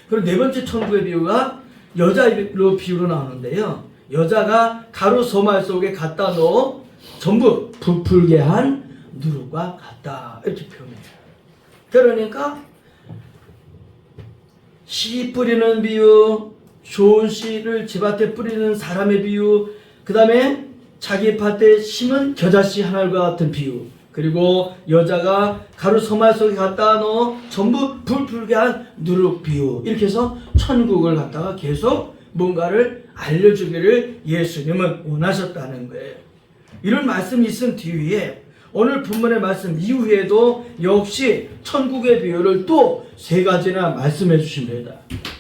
그리고 네 번째 천국의 비유가 여자로 비유로 나오는데요. 여자가 가루 소말 속에 갖다 넣어 전부 부풀게 한 누룩과 같다. 이렇게 표현해요. 그러니까 씨 뿌리는 비유, 좋은 씨를 제 밭에 뿌리는 사람의 비유, 그 다음에 자기 밭에 심은 겨자씨 한 알과 같은 비유, 그리고 여자가 가루 소말 속에 갖다 넣어 전부 불풀게 한 누룩 비유, 이렇게 해서 천국을 갖다가 계속 뭔가를 알려주기를 예수님은 원하셨다는 거예요. 이런 말씀이 있은 뒤에 오늘 본문의 말씀 이후에도 역시 천국의 비유를 또 세 가지나 말씀해 주십니다.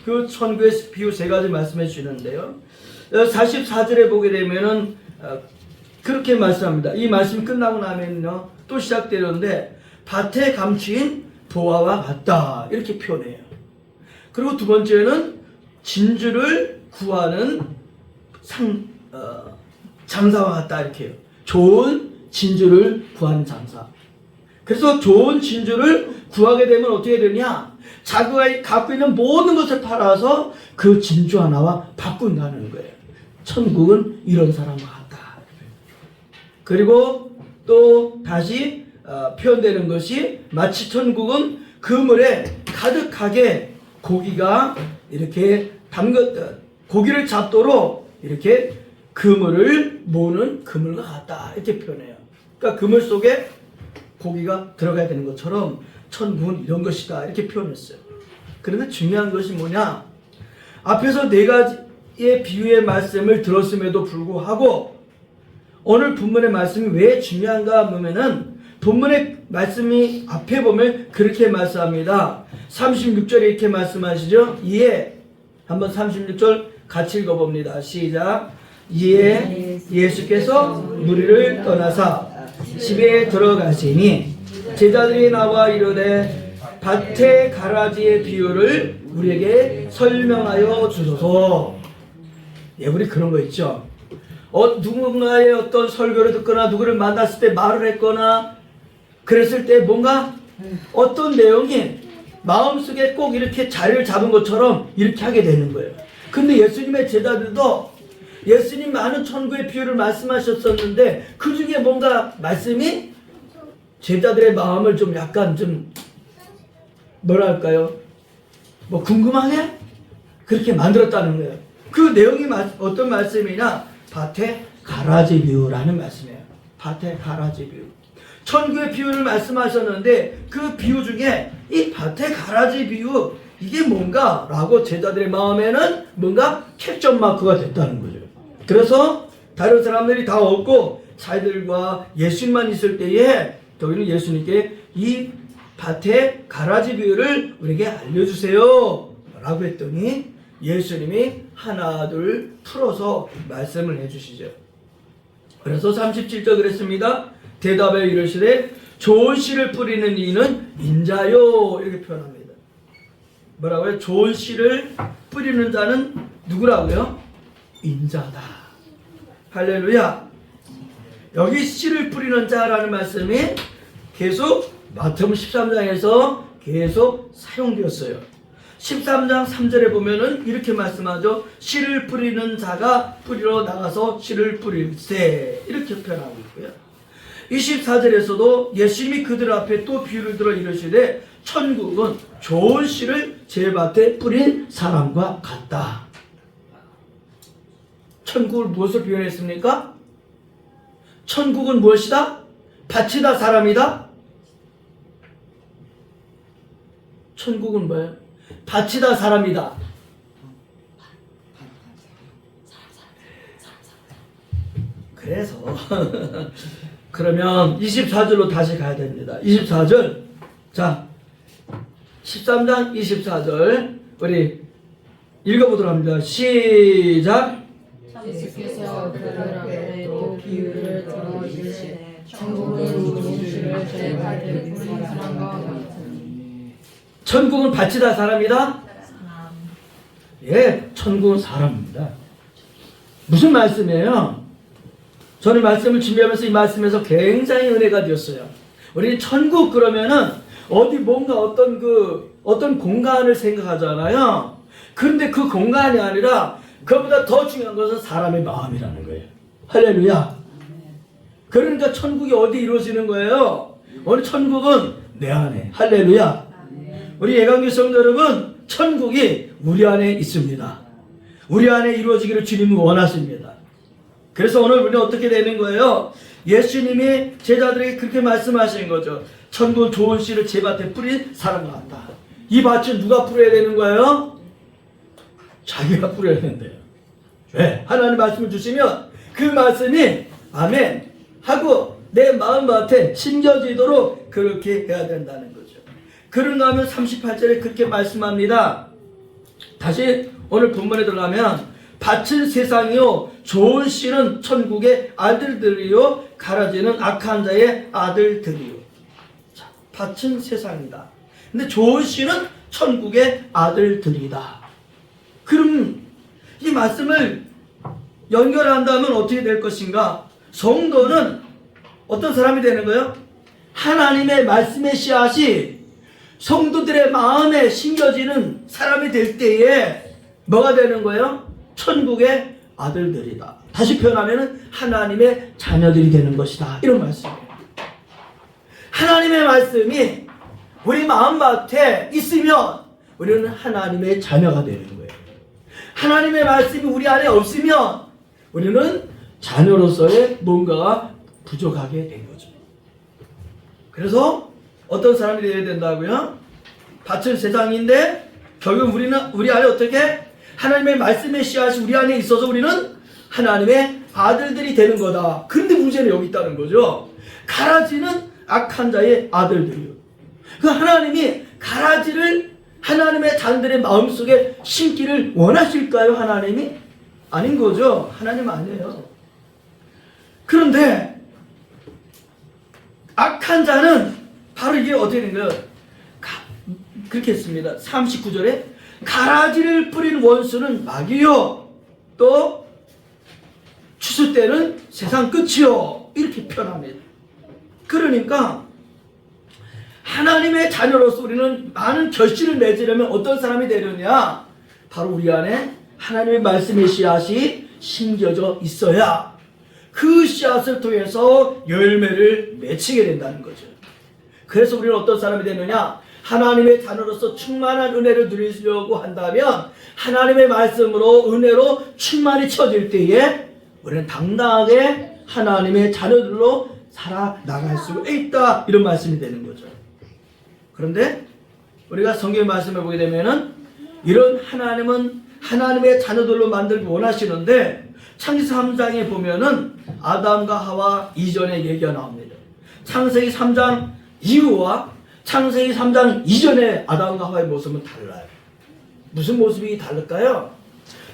그 천국의 비유 세 가지 말씀해 주시는데요. 44절에 보게 되면은 그렇게 말씀합니다. 이 말씀이 끝나고 나면요 또 시작되는데 밭에 감추인 보화와 같다 이렇게 표현해요. 그리고 두 번째는 진주를 구하는 장사와 같다 이렇게 해요. 좋은 진주를 구하는 장사. 그래서 좋은 진주를 구하게 되면 어떻게 되냐? 자기가 갖고 있는 모든 것을 팔아서 그 진주 하나와 바꾼다는 거예요. 천국은 이런 사람과 같다. 그리고 또 다시 표현되는 것이 마치 천국은 그물에 가득하게 고기가 이렇게 고기를 잡도록 이렇게 그물을 모으는 그물과 같다 이렇게 표현해요. 그러니까 그물 속에 고기가 들어가야 되는 것처럼 천국은 이런 것이다 이렇게 표현했어요. 그런데 중요한 것이 뭐냐? 앞에서 네 가지의 비유의 말씀을 들었음에도 불구하고 오늘 본문의 말씀이 왜 중요한가 보면은 본문의 말씀이 앞에 보면 그렇게 말씀합니다. 36절에 이렇게 말씀하시죠. 이에 한번 36절 같이 읽어봅니다. 시작. 이에 예수께서 무리를 떠나사 집에 들어가시니 제자들이 나와 이르되 밭의 가라지의 비유를 우리에게 설명하여 주소서. 예, 우리 그런 거 있죠. 누군가의 어떤 설교를 듣거나 누구를 만났을 때 말을 했거나 그랬을 때 뭔가 어떤 내용이 마음속에 꼭 이렇게 자리를 잡은 것처럼 이렇게 하게 되는 거예요. 근데 예수님의 제자들도 예수님 많은 천국의 비유를 말씀하셨었는데 그 중에 뭔가 말씀이 제자들의 마음을 좀 약간 좀 뭐랄까요? 뭐 궁금하게 그렇게 만들었다는 거예요. 그 내용이 어떤 말씀이냐? 밭의 가라지 비유라는 말씀이에요. 밭의 가라지 비유. 천국의 비유를 말씀하셨는데 그 비유 중에 이 밭의 가라지 비유 이게 뭔가? 라고 제자들의 마음에는 뭔가 캡션 마크가 됐다는 거죠. 그래서 다른 사람들이 다 없고 자기들과 예수님만 있을 때에 저희는 예수님께 이 밭의 가라지 비유를 우리에게 알려주세요 라고 했더니 예수님이 하나 둘 풀어서 말씀을 해주시죠. 그래서 37절 그랬습니다. 대답에 이르시되 좋은 씨를 뿌리는 이는 인자요 이렇게 표현합니다. 뭐라고요? 좋은 씨를 뿌리는 자는 누구라고요? 인자다. 할렐루야. 여기 씨를 뿌리는 자라는 말씀이 계속 마태복음 13장에서 계속 사용되었어요. 13장 3절에 보면은 이렇게 말씀하죠. 씨를 뿌리는 자가 뿌리러 나가서 씨를 뿌릴세 이렇게 표현하고 있고요. 24절에서도 예수님이 그들 앞에 또 비유를 들어 이르시되 천국은 좋은 씨를 제 밭에 뿌린 사람과 같다. 천국을 무엇을 표현했습니까? 천국은 무엇이다? 밭이다 사람이다? 천국은 뭐예요? 밭이다 사람이다. 그래서 그러면 24절로 다시 가야 됩니다. 24절. 자, 13장 24절 우리 읽어보도록 합니다. 시작. 예수께서 그들 앞에 또 비유를 들어 이르시되 천국은 좋은 씨를 제 밭에 뿌린 사람과 같으니. 천국은 밭이다 사람이다? 예, 천국은 사람입니다. 무슨 말씀이에요? 저는 말씀을 준비하면서 이 말씀에서 굉장히 은혜가 되었어요. 우리 천국 그러면은 어디 뭔가 어떤 공간을 생각하잖아요. 그런데 그 공간이 아니라 그보다 더 중요한 것은 사람의 마음이라는 거예요. 할렐루야. 그러니까 천국이 어디 이루어지는 거예요? 오늘 천국은 내 안에. 할렐루야. 우리 예강교 성도 여러분, 천국이 우리 안에 있습니다. 우리 안에 이루어지기를 주님은 원하십니다. 그래서 오늘 우리는 어떻게 되는 거예요? 예수님이 제자들에게 그렇게 말씀하신 거죠. 천국 좋은 씨를 제 밭에 뿌린 사람과 같다. 이 밭은 누가 뿌려야 되는 거예요? 자기가 뿌려야 된대요. 왜? 하나님 말씀을 주시면 그 말씀이 아멘 하고 내 마음밭에 심겨지도록 그렇게 해야 된다는 거죠. 그런가 하면 38절에 그렇게 말씀합니다. 다시 오늘 본문에 들어가면 밭은 세상이요 좋은 씨는 천국의 아들들이요 가라지는 악한 자의 아들들이요. 자, 밭은 세상이다. 근데 좋은 씨는 천국의 아들들이다. 그럼 이 말씀을 연결한다면 어떻게 될 것인가? 성도는 어떤 사람이 되는 거예요? 하나님의 말씀의 씨앗이 성도들의 마음에 심겨지는 사람이 될 때에 뭐가 되는 거예요? 천국의 아들들이다. 다시 표현하면 하나님의 자녀들이 되는 것이다. 이런 말씀이에요. 하나님의 말씀이 우리 마음밭에 있으면 우리는 하나님의 자녀가 되는 거예요. 하나님의 말씀이 우리 안에 없으면 우리는 자녀로서의 뭔가가 부족하게 된 거죠. 그래서 어떤 사람이 되어야 된다고요? 밭은 세상인데 결국 우리 안에 어떻게? 하나님의 말씀의 씨앗이 우리 안에 있어서 우리는 하나님의 아들들이 되는 거다. 그런데 문제는 여기 있다는 거죠. 가라지는 악한 자의 아들들이요. 그 하나님이 가라지를 하나님의 자녀들의 마음속에 심기를 원하실까요? 하나님이? 아닌 거죠. 하나님 아니에요. 그런데 악한 자는 바로 이게 어떻게 된 거예요? 그렇게 했습니다. 39절에 가라지를 뿌린 원수는 마귀요 또 추수 때는 세상 끝이요 이렇게 표현합니다. 그러니까 하나님의 자녀로서 우리는 많은 결실을 맺으려면 어떤 사람이 되느냐? 바로 우리 안에 하나님의 말씀의 씨앗이 심겨져 있어야 그 씨앗을 통해서 열매를 맺히게 된다는 거죠. 그래서 우리는 어떤 사람이 되느냐? 하나님의 자녀로서 충만한 은혜를 누리려고 한다면 하나님의 말씀으로 은혜로 충만히 채워질 때에 우리는 당당하게 하나님의 자녀들로 살아나갈 수 있다. 이런 말씀이 되는 거죠. 그런데 우리가 성경의 말씀을 보게 되면은 이런 하나님은 하나님의 자녀들로 만들기 원하시는데 창세기 3장에 보면은 아담과 하와 이전의 얘기가 나옵니다. 창세기 3장 이후와 창세기 3장 이전의 아담과 하와의 모습은 달라요. 무슨 모습이 다를까요?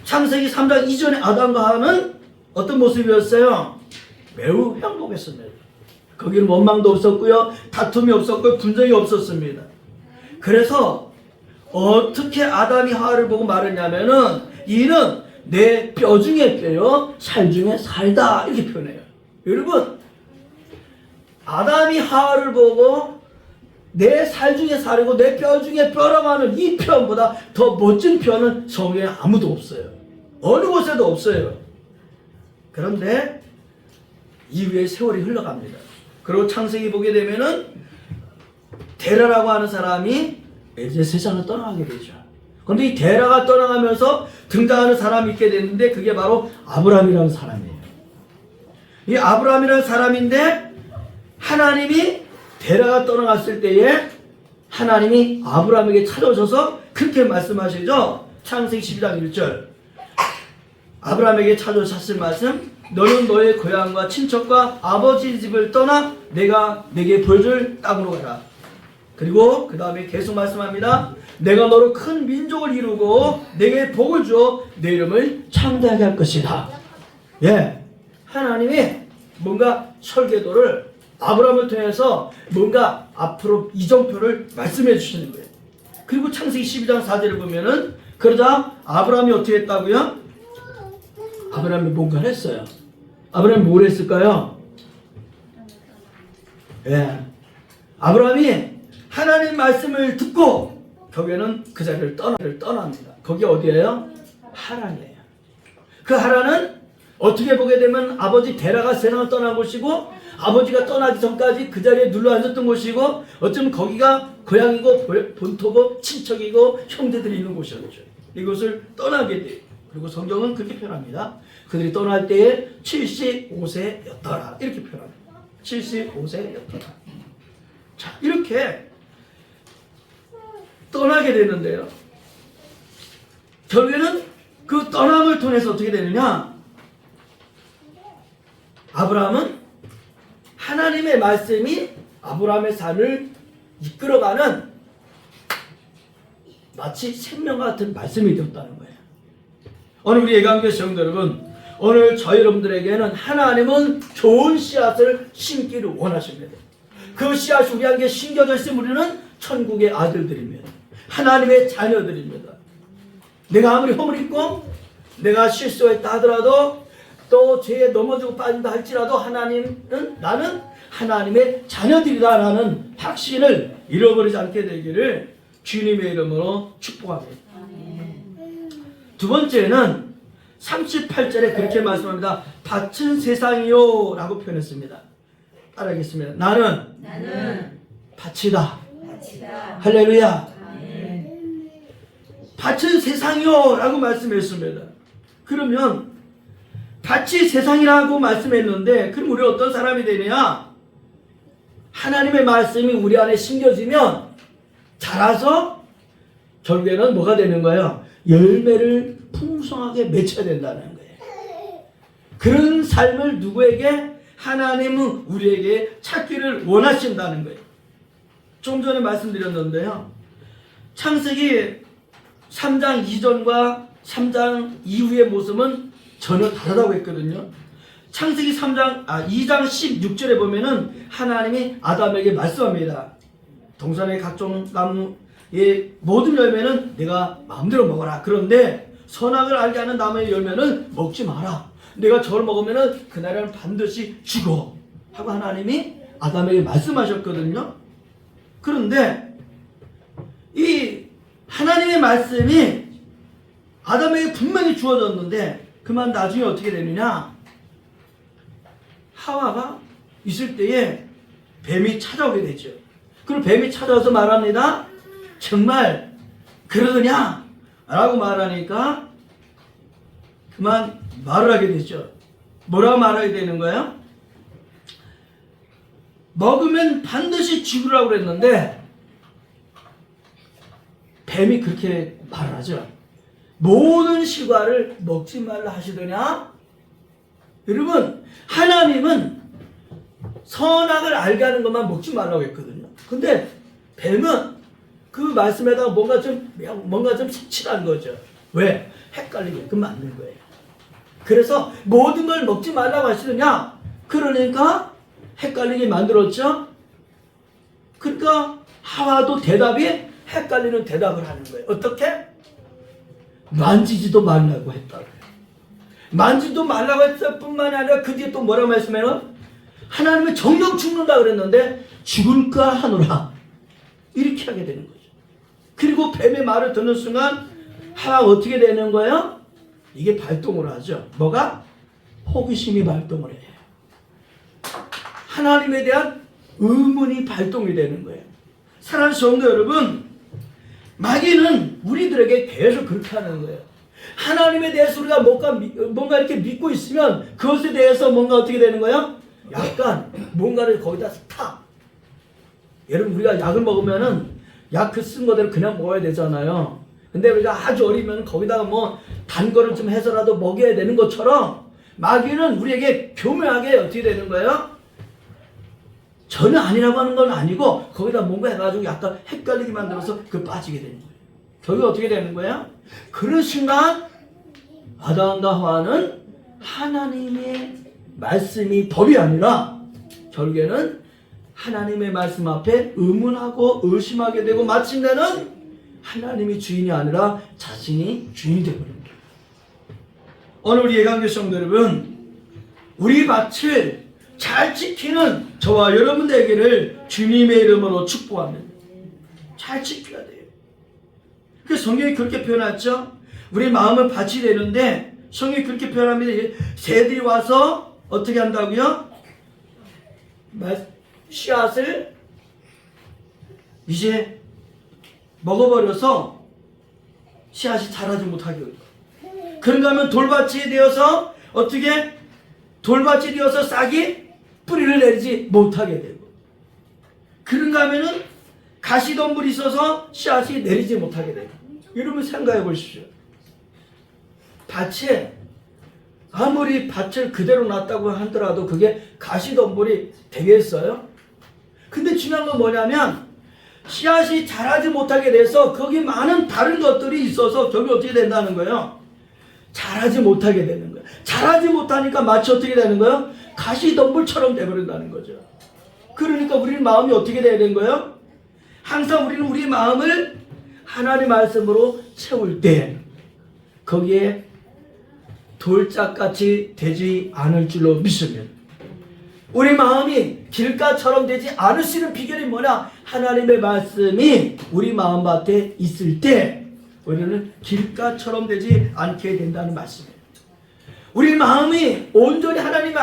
창세기 3장 이전의 아담과 하와는 어떤 모습이었어요? 매우 행복했습니다. 거기는 원망도 없었고요. 다툼이 없었고요. 분쟁이 없었습니다. 그래서 어떻게 아담이 하와를 보고 말했냐면은 이는 내 뼈 중에 뼈요 살 중에 살다 이렇게 표현해요. 여러분 아담이 하와를 보고 내 살 중에 살이고 내 뼈 중에 뼈라고 하는 이 표현보다 더 멋진 표현은 성경에 아무도 없어요. 어느 곳에도 없어요. 그런데 이후에 세월이 흘러갑니다. 그리고 창세기 보게 되면은 데라라고 하는 사람이 이제 세상을 떠나게 되죠. 그런데 이 데라가 떠나가면서 등장하는 사람이 있게 됐는데 그게 바로 아브라함이라는 사람이에요. 이 아브라함이라는 사람인데 하나님이 데라가 떠나갔을 때에 하나님이 아브라함에게 찾아오셔서 그렇게 말씀하시죠. 창세기 12장 1절 아브라함에게 찾아오셨을 말씀 너는 너의 고향과 친척과 아버지 집을 떠나 내가 내게 보여줄 땅으로 가라. 그리고 그 다음에 계속 말씀합니다. 내가 너로 큰 민족을 이루고 내게 복을 주어 내 이름을 창대하게 할 것이다. 예, 하나님이 뭔가 설계도를 아브라함을 통해서 뭔가 앞으로 이정표를 말씀해 주시는 거예요. 그리고 창세기 12장 4절을 보면은 그러자 아브라함이 어떻게 했다고요? 아브라함이 뭔가를 했어요. 아브라함이 뭘 했을까요? 예, 아브라함이 하나님 말씀을 듣고 결국에는 그 자리를 떠납니다. 거기 어디예요? 하란이에요. 그 하란은 어떻게 보게 되면 아버지 데라가 세상을 떠난 곳이고 아버지가 떠나기 전까지 그 자리에 눌러 앉았던 곳이고 어쩌면 거기가 고향이고 본토고 친척이고 형제들이 있는 곳이었죠. 이곳을 떠나게 돼요. 그리고 성경은 그렇게 표현합니다. 그들이 떠날 때에 75세였더라 이렇게 표현합니다. 75세였더라. 자, 이렇게 떠나게 되는데요. 결국에는 그 떠남을 통해서 어떻게 되느냐? 아브라함은 하나님의 말씀이 아브라함의 삶을 이끌어가는 마치 생명과 같은 말씀이 되었다는 거예요. 오늘 우리 예강교회 성도 여러분, 오늘 저희 여러분들에게는 하나님은 좋은 씨앗을 심기를 원하십니다. 그 씨앗이 우리에게 심겨져 있으면 우리는 천국의 아들들입니다. 하나님의 자녀들입니다. 내가 아무리 허물 있고 내가 실수했다 하더라도 또 죄에 넘어지고 빠진다 할지라도 하나님은 나는 하나님의 자녀들이다라는 확신을 잃어버리지 않게 되기를 주님의 이름으로 축복합니다. 두 번째는 38절에 그렇게 말씀합니다. 밭은 세상이요 라고 표현했습니다. 따라하겠습니다. 나는 밭이다. 할렐루야. 밭은 세상이요 라고 말씀했습니다. 그러면 밭이 세상이라고 말씀했는데 그럼 우리 어떤 사람이 되느냐? 하나님의 말씀이 우리 안에 심겨지면 자라서 결국에는 뭐가 되는 거예요? 열매를 풍성하게 맺혀야 된다는 거예요. 그런 삶을 누구에게? 하나님은 우리에게 찾기를 원하신다는 거예요. 좀 전에 말씀드렸는데요. 창세기 3장 이전과 3장 이후의 모습은 전혀 다르다고 했거든요. 창세기 2장 16절에 보면은 하나님이 아담에게 말씀합니다. 동산의 각종 나무의 모든 열매는 내가 마음대로 먹어라. 그런데 선악을 알게 하는 나무의 열매는 먹지 마라. 내가 저걸 먹으면은 그날은 반드시 죽어. 하고 하나님이 아담에게 말씀하셨거든요. 그런데 이 하나님의 말씀이 아담에게 분명히 주어졌는데 그만 나중에 어떻게 되느냐? 하와가 있을 때에 뱀이 찾아오게 되죠. 그리고 뱀이 찾아와서 말합니다. 정말 그러느냐? 라고 말하니까 그만 말을 하게 되죠. 뭐라고 말하게 되는 거예요? 먹으면 반드시 죽으라고 그랬는데 뱀이 그렇게 말을 하죠. 모든 실과를 먹지 말라 하시더냐? 여러분, 하나님은 선악을 알게 하는 것만 먹지 말라고 했거든요. 근데 뱀은 그 말씀에다가 뭔가 좀 색칠한 거죠. 왜? 헷갈리게끔 만든 거예요. 그래서 모든 걸 먹지 말라고 하시느냐? 그러니까 헷갈리게 만들었죠. 그러니까 하와도 대답이 헷갈리는 대답을 하는 거예요. 어떻게? 만지지도 말라고 했다고요. 만지도 말라고 했을 뿐만이 아니라 그 뒤에 또 뭐라고 말씀해요? 하나님은 정령 죽는다 그랬는데 죽을까 하노라. 이렇게 하게 되는 거죠. 그리고 뱀의 말을 듣는 순간 하와가 어떻게 되는 거예요? 이게 발동을 하죠. 뭐가? 호기심이 발동을 해요. 하나님에 대한 의문이 발동이 되는 거예요. 사랑하는 성도 여러분, 마귀는 우리들에게 계속 그렇게 하는 거예요. 하나님에 대해서 우리가 뭔가 이렇게 믿고 있으면 그것에 대해서 뭔가 어떻게 되는 거예요? 약간 뭔가를 거기다 타. 여러분, 우리가 약을 먹으면은 약 그 쓴 거대로 그냥 먹어야 되잖아요. 근데 우리가 아주 어리면 거기다가 뭐 단 거를 좀 해서라도 먹여야 되는 것처럼 마귀는 우리에게 교묘하게 어떻게 되는 거예요? 전혀 아니라고 하는 건 아니고 거기다 뭔가 해가지고 약간 헷갈리게 만들어서 그 빠지게 되는 거예요. 결국 어떻게 되는 거예요? 그런 순간 아담과 하와는 하나님의 말씀이 법이 아니라 결국에는 하나님의 말씀 앞에 의문하고 의심하게 되고 마침내는 하나님이 주인이 아니라 자신이 주인이 되어버린 거예요. 오늘 우리 예강교 성도 여러분, 우리 밭을 잘 지키는 저와 여러분들에게를 주님의 이름으로 축복합니다. 잘 지켜야 돼요. 그 성경이 그렇게 표현했죠. 우리 마음은 밭이 되는데 성경이 그렇게 표현합니다. 새들이 와서 어떻게 한다고요? 씨앗을 이제 먹어버려서 씨앗이 자라지 못하게 해요. 그런가 하면 돌밭이 되어서 어떻게? 돌밭이 되어서 싹이 뿌리를 내리지 못하게 되고, 그런가 하면은 가시덤불이 있어서 씨앗이 내리지 못하게 되고. 여러분 생각해 보십시오. 밭에 아무리 밭을 그대로 놨다고 하더라도 그게 가시덤불이 되겠어요? 근데 중요한 건 뭐냐면 씨앗이 자라지 못하게 돼서 거기 많은 다른 것들이 있어서 결국 어떻게 된다는 거예요? 자라지 못하게 되는 거예요. 자라지 못하니까 마치 어떻게 되는 거예요? 가시덤불처럼 돼버린다는 거죠. 그러니까 우리 마음이 어떻게 돼야 되는 거예요? 항상 우리는 우리 마음을 하나님 말씀으로 채울 때 거기에 돌짝같이 되지 않을 줄로 믿으면, 우리 마음이 길가처럼 되지 않을 수 있는 비결이 뭐냐? 하나님의 말씀이 우리 마음밭에 있을 때 우리는 길가처럼 되지 않게 된다는 말씀이에요. 우리 마음이 온전히 하나님의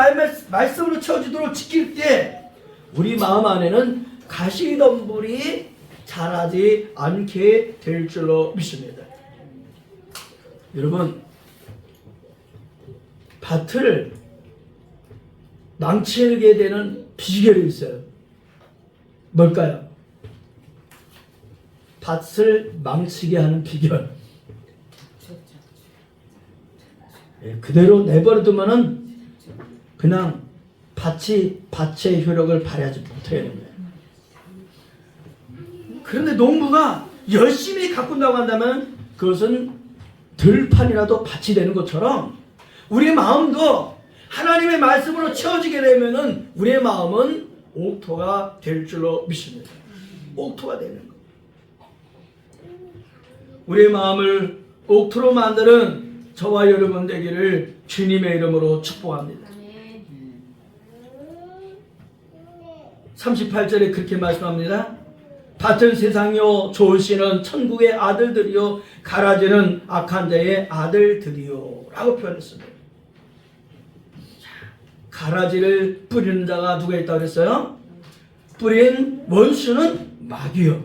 말씀으로 채워지도록 지킬 때 우리 마음 안에는 가시덤불이 자라지 않게 될 줄로 믿습니다. 여러분, 밭을 망치게 되는 비결이 있어요. 뭘까요? 밭을 망치게 하는 비결. 그대로 내버려두면은 그냥 밭이 밭의 효력을 발휘하지 못하는 거예요. 그런데 농부가 열심히 가꾼다고 한다면 그것은 들판이라도 밭이 되는 것처럼 우리 마음도 하나님의 말씀으로 채워지게 되면은 우리의 마음은 옥토가 될 줄로 믿습니다. 옥토가 되는 것. 우리의 마음을 옥토로 만드는 저와 여러분 되기를 주님의 이름으로 축복합니다. 38절에 그렇게 말씀합니다. 밭은 세상이요 좋으시는 천국의 아들들이요 가라지는 악한 자의 아들들이요 라고 표현했습니다. 가라지를 뿌리는 자가 누가 있다고 그랬어요? 뿌린 원수는 마귀요.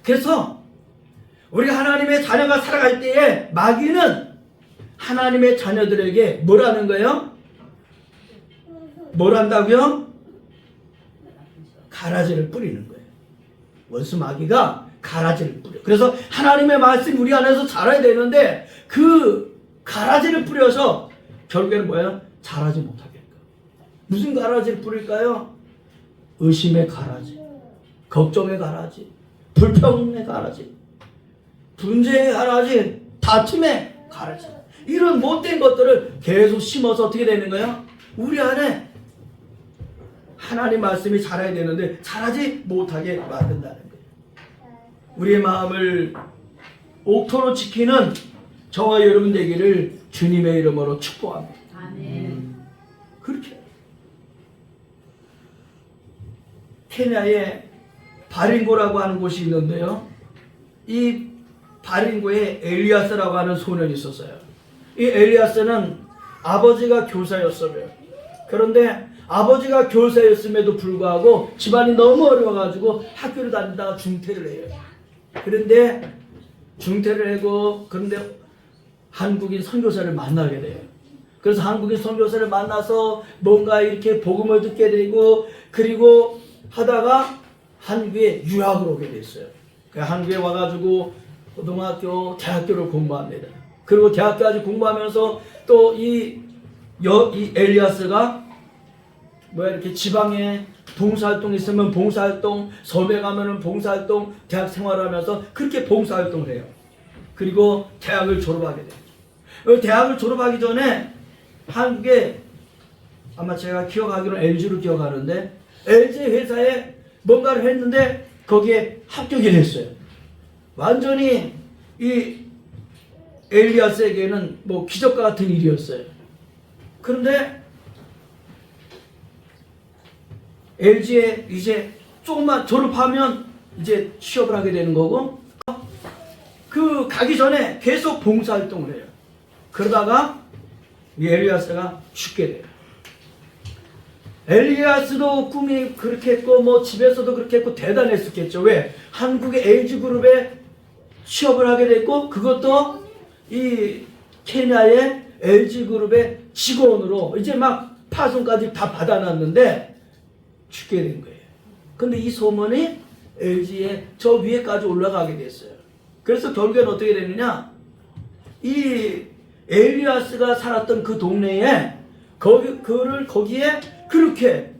그래서 우리가 하나님의 자녀가 살아갈 때에 마귀는 하나님의 자녀들에게 뭘 하는 거예요? 뭘 한다고요? 가라지를 뿌리는 거예요. 원수 마귀가 가라지를 뿌려. 그래서 하나님의 말씀이 우리 안에서 자라야 되는데 그 가라지를 뿌려서 결국에는 뭐예요? 자라지 못하게 할까. 무슨 가라지를 뿌릴까요? 의심의 가라지, 걱정의 가라지, 불평의 가라지, 분쟁의 가라지, 다툼의 가라지, 이런 못된 것들을 계속 심어서 어떻게 되는 거예요? 우리 안에 하나님 말씀이 자라야 되는데 자라지 못하게 만든다는 거예요. 우리의 마음을 옥토로 지키는 저와 여러분 되기를 주님의 이름으로 축복합니다. 아멘. 그렇게 케냐에 바린고라고 하는 곳이 있는데요. 이 바린고에 엘리아스라고 하는 소년이 있었어요. 이 엘리아스는 아버지가 교사였어요. 그런데 아버지가 교사였음에도 불구하고 집안이 너무 어려워가지고 학교를 다니다가 중퇴를 해요. 그런데 중퇴를 하고 그런데 한국인 선교사를 만나게 돼요. 그래서 한국인 선교사를 만나서 뭔가 이렇게 복음을 듣게 되고 그리고 하다가 한국에 유학을 오게 됐어요. 한국에 와가지고 고등학교, 대학교를 공부합니다. 그리고 대학교까지 공부하면서 또 이 엘리아스가 이렇게 지방에 봉사활동 있으면 봉사활동, 섬에 가면은 봉사활동, 대학 생활을 하면서 그렇게 봉사활동을 해요. 그리고 대학을 졸업하게 돼요. 대학을 졸업하기 전에 한국에 아마 제가 기억하기로는 LG로 기억하는데 LG 회사에 뭔가를 했는데 거기에 합격을 했어요. 완전히 이 엘리아스에게는 뭐 기적과 같은 일이었어요. 그런데 LG에 이제 조금만 졸업하면 이제 취업을 하게 되는 거고 그 가기 전에 계속 봉사활동을 해요. 그러다가 이 엘리야스가 죽게 돼요. 엘리야스도 꿈이 그렇게 했고 뭐 집에서도 그렇게 했고 대단했었겠죠. 왜? 한국의 LG그룹에 취업을 하게 됐고 그것도 이 케냐의 LG그룹의 직원으로 이제 막 파송까지 다 받아놨는데 죽게 된 거예요. 근데 이 소문이 LG의 저 위에까지 올라가게 됐어요. 그래서 결국엔 어떻게 됐느냐? 이 엘리야스가 살았던 그 동네에 거기에 그렇게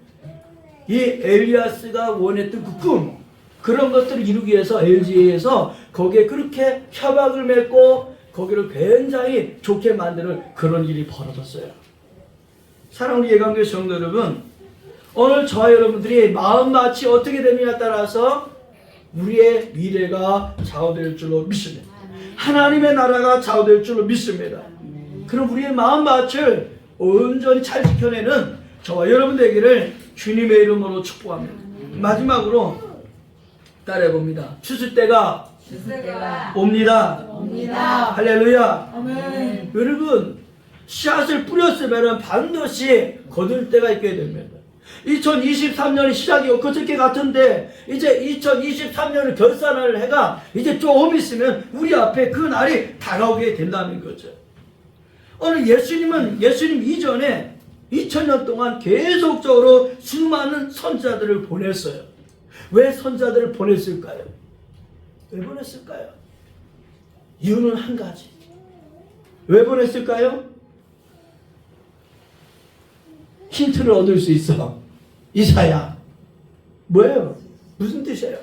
이 엘리야스가 원했던 그 꿈, 그런 것들을 이루기 위해서 LG에서 거기에 그렇게 협약을 맺고 거기를 굉장히 좋게 만드는 그런 일이 벌어졌어요. 사랑하는 예강교회 성도 여러분, 오늘 저와 여러분들이 마음밭이 어떻게 되느냐에 따라서 우리의 미래가 좌우될 줄로 믿습니다. 하나님의 나라가 좌우될 줄로 믿습니다. 그럼 우리의 마음밭을 온전히 잘 지켜내는 저와 여러분 되기를 주님의 이름으로 축복합니다. 마지막으로 따라해봅니다. 추수 때가 옵니다. 할렐루야. 아멘. 여러분, 씨앗을 뿌렸으면 반드시 거둘 때가 있게 됩니다. 2023년이 시작이 엊그저께 같은데 이제 2023년을 결산할 해가 이제 조금 있으면 우리 앞에 그 날이 다가오게 된다는 거죠. 오늘 예수님 이전에 2000년 동안 계속적으로 수많은 선자들을 보냈어요. 왜 선자들을 보냈을까요? 왜 보냈을까요? 이유는 한 가지. 왜 보냈을까요? 힌트를 얻을 수 있어. 이사야. 뭐예요? 무슨 뜻이에요?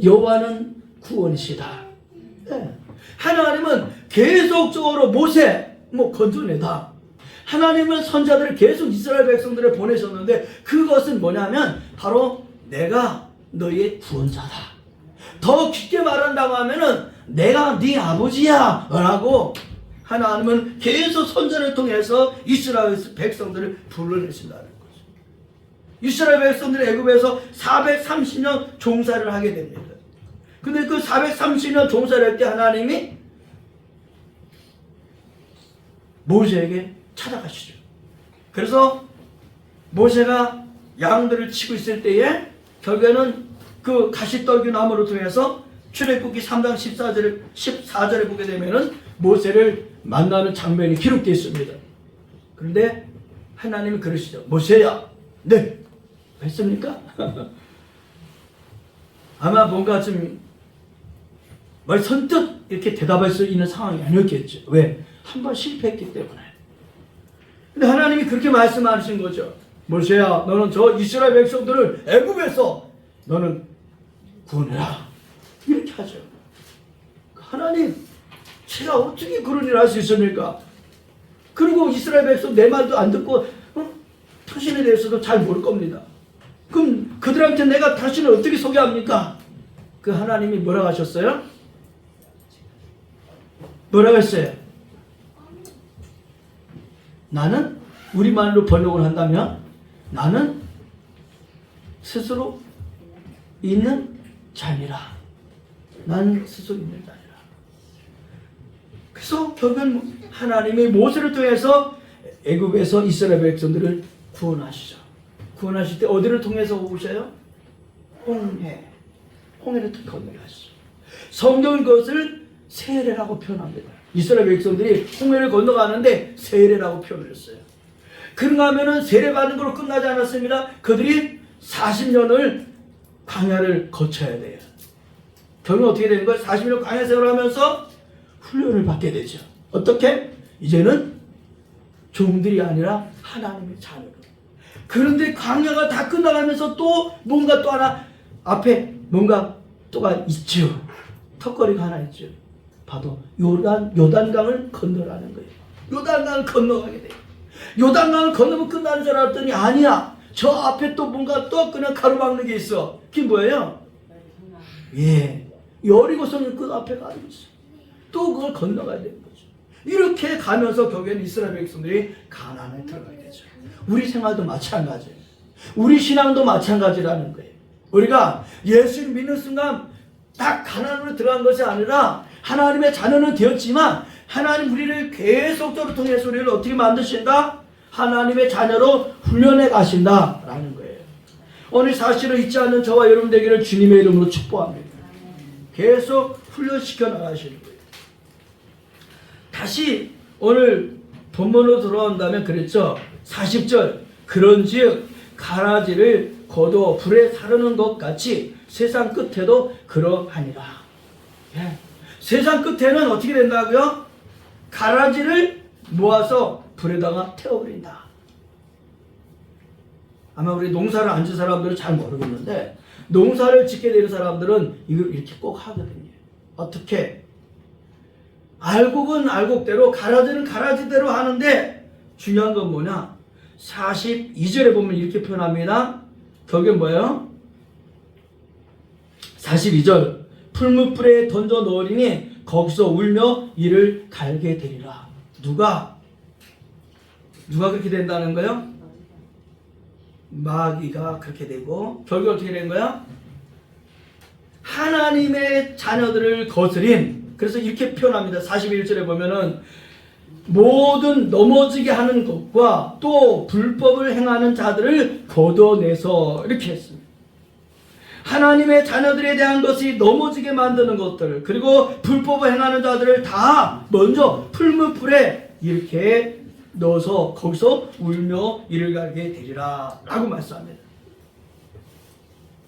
여호와는 구원이시다. 네. 하나님은 계속적으로 모세 건져내다. 하나님은 선자들을 계속 이스라엘 백성들을 보내셨는데 그것은 뭐냐면 바로 내가 너희의 구원자다. 더 깊게 말한다고 하면은 내가 네 아버지야 라고 하나님은 계속 선자를 통해서 이스라엘 백성들을 불러내신다는 거죠. 이스라엘 백성들이 애굽에서 430년 종사를 하게 됩니다. 근데 그 430년 종사를 할 때 하나님이 모세에게 찾아가시죠. 그래서 모세가 양들을 치고 있을 때에 결국에는 그 가시떨기 나무를 통해서 출애굽기 3장 14절에 보게 되면은 모세를 만나는 장면이 기록되어 있습니다. 그런데 하나님이 그러시죠. 모세야. 네. 했습니까? 아마 뭔가 좀 선뜻 이렇게 대답할 수 있는 상황이 아니었겠죠. 왜? 한 번 실패했기 때문에. 근데 하나님이 그렇게 말씀하신 거죠. 모세야, 너는 저 이스라엘 백성들을 애굽에서 너는 구원해라. 이렇게 하죠. 하나님, 제가 어떻게 그런 일을 할 수 있습니까? 그리고 이스라엘 백성 내 말도 안 듣고 당신에 대해서도 잘 모를 겁니다. 그럼 그들한테 내가 당신을 어떻게 소개합니까? 그 하나님이 뭐라고 하셨어요? 뭐라고 했어요? 나는 우리말로 번역을 한다면 나는 스스로 있는 자니라. 난 스스로 있는 자니라. 그래서 결국은 하나님이 모세를 통해서 애굽에서 이스라엘 백성들을 구원하시죠. 구원하실 때 어디를 통해서 오셔요? 홍해를 건너가시죠. 성경은 그것을 세례라고 표현합니다. 이스라엘 백성들이 홍해를 건너가는데 세례라고 표현을 했어요. 그런가 하면은 세례받는 걸로 끝나지 않았습니다. 그들이 40년을 광야를 거쳐야 돼요. 결국 어떻게 되는 거예요? 40년 광야 생활을 하면서 훈련을 받게 되죠. 어떻게? 이제는 종들이 아니라 하나님의 자녀로. 그런데 광야가 다 끝나가면서 또 뭔가 또 하나 앞에 뭔가 또가 있죠. 턱걸이가 하나 있죠. 봐도 요단강을 건너라는 거예요. 요단강을 건너가게 돼요. 요단강을 건너면 끝나는 줄 알았더니 아니야. 저 앞에 또 뭔가 또 그냥 가로막는 게 있어. 그게 뭐예요? 예, 여리고성 그 앞에 가지고 있어. 또 그걸 건너가야 되는 거죠. 이렇게 가면서 결국에는 이스라엘 백성들이 가나안에 들어가게 되죠. 우리 생활도 마찬가지예요. 우리 신앙도 마찬가지라는 거예요. 우리가 예수를 믿는 순간 딱 가난으로 들어간 것이 아니라 하나님의 자녀는 되었지만 하나님 우리를 계속적으로 통해서 우리를 어떻게 만드신다? 하나님의 자녀로 훈련해 가신다라는 거예요. 오늘 사실을 잊지 않는 저와 여러분 되기를 주님의 이름으로 축복합니다. 계속 훈련시켜 나가시는 거예요. 다시 오늘 본문으로 돌아온다면 그랬죠. 40절 그런즉 가라지를 거두어 불에 사르는 것 같이 세상 끝에도 그러하니라. 예. 세상 끝에는 어떻게 된다고요? 가라지를 모아서 불에다가 태워버린다. 아마 우리 농사를 안 진 사람들은 잘 모르겠는데 농사를 짓게 되는 사람들은 이걸 이렇게 꼭 하거든요. 어떻게? 알곡은 알곡대로 가라지는 가라지대로 하는데 중요한 건 뭐냐? 42절에 보면 이렇게 표현합니다. 거기에 뭐예요? 42절 풀무불에 던져 넣으리니 거기서 울며 이를 갈게 되리라. 누가 그렇게 된다는 거예요? 마귀가 그렇게 되고 결국 어떻게 된 거야? 하나님의 자녀들을 거스린, 그래서 이렇게 표현합니다. 41절에 보면은 모든 넘어지게 하는 것과 또 불법을 행하는 자들을 걷어내서 이렇게 했습니다. 하나님의 자녀들에 대한 것이 넘어지게 만드는 것들, 그리고 불법을 행하는 자들을 다 먼저 풀무불에 이렇게 넣어서 거기서 울며 이를 갈게 되리라 라고 말씀합니다.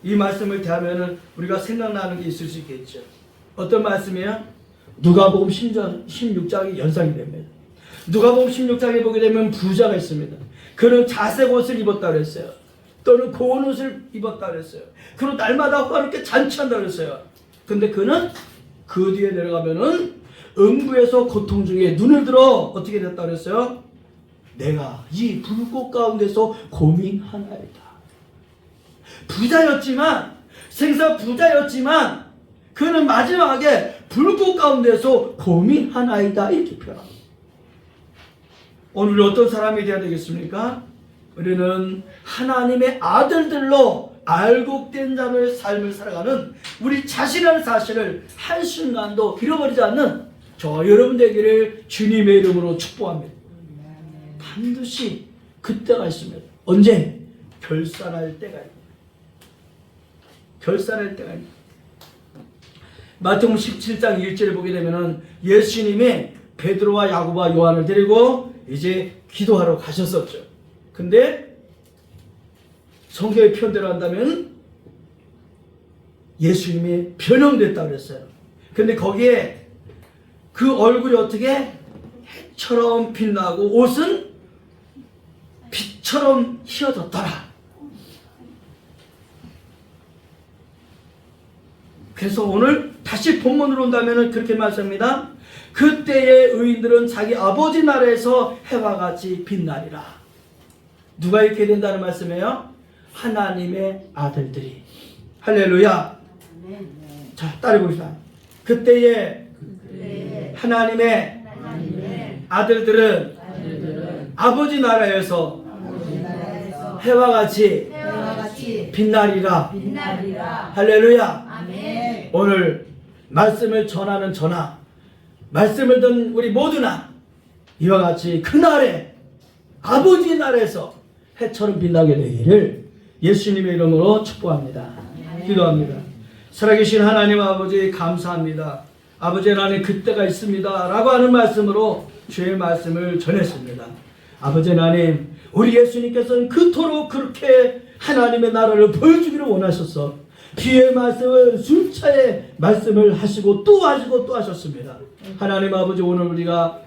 이 말씀을 대하면 우리가 생각나는 게 있을 수 있겠죠. 어떤 말씀이에요? 누가복음 16장이 연상이 됩니다. 누가복음 16장에 보게 되면 부자가 있습니다. 그는 자색 옷을 입었다 그랬어요. 또는 고운 옷을 입었다 그랬어요. 그리고 날마다 화롭게 잔치한다 그랬어요. 근데 그는 그 뒤에 내려가면은 음부에서 고통 중에 눈을 들어 어떻게 됐다 그랬어요? 내가 이 불꽃 가운데서 고민하나이다. 부자였지만, 생사 부자였지만 그는 마지막에 불꽃 가운데서 고민하나이다 이렇게 표현합니다. 오늘 어떤 사람이 되어야 되겠습니까? 우리는 하나님의 아들들로 알곡된 자의 삶을 살아가는 우리 자신이라는 사실을 한순간도 잃어버리지 않는 저와 여러분 되기를 주님의 이름으로 축복합니다. 반드시 그때가 있습니다. 언제? 결산할 때가 있습니다. 결산할 때가 있습니다. 마태복음 17장 1절에 보게 되면은 예수님이 베드로와 야고보와 요한을 데리고 이제 기도하러 가셨었죠. 근데 성경의 표현대로 한다면 예수님이 변형됐다고 그랬어요. 근데 거기에 그 얼굴이 어떻게 해처럼 빛나고 옷은 빛처럼 휘어졌더라. 그래서 오늘 다시 본문으로 온다면 그렇게 말씀합니다. 그때의 의인들은 자기 아버지 나라에서 해와 같이 빛나리라. 누가 이렇게 된다는 말씀이에요? 하나님의 아들들이. 할렐루야. 자, 따라해봅시다. 그때의 하나님의 아들들은 아버지 나라에서 해와 같이 빛나리라. 할렐루야. 아멘. 오늘 말씀을 전하는 전하, 말씀을 듣는 우리 모두나 이와 같이 그날에 아버지 나라에서 해처럼 빛나게 되기를 예수님의 이름으로 축복합니다. 기도합니다. 살아계신 하나님 아버지 감사합니다. 아버지 하나님 그때가 있습니다 라고 하는 말씀으로 주의 말씀을 전했습니다. 아버지 하나님, 우리 예수님께서는 그토록 그렇게 하나님의 나라를 보여주기를 원하셨어. 귀의 말씀을 술차에 말씀을 하시고 또 하시고 또 하셨습니다. 하나님 아버지, 오늘 우리가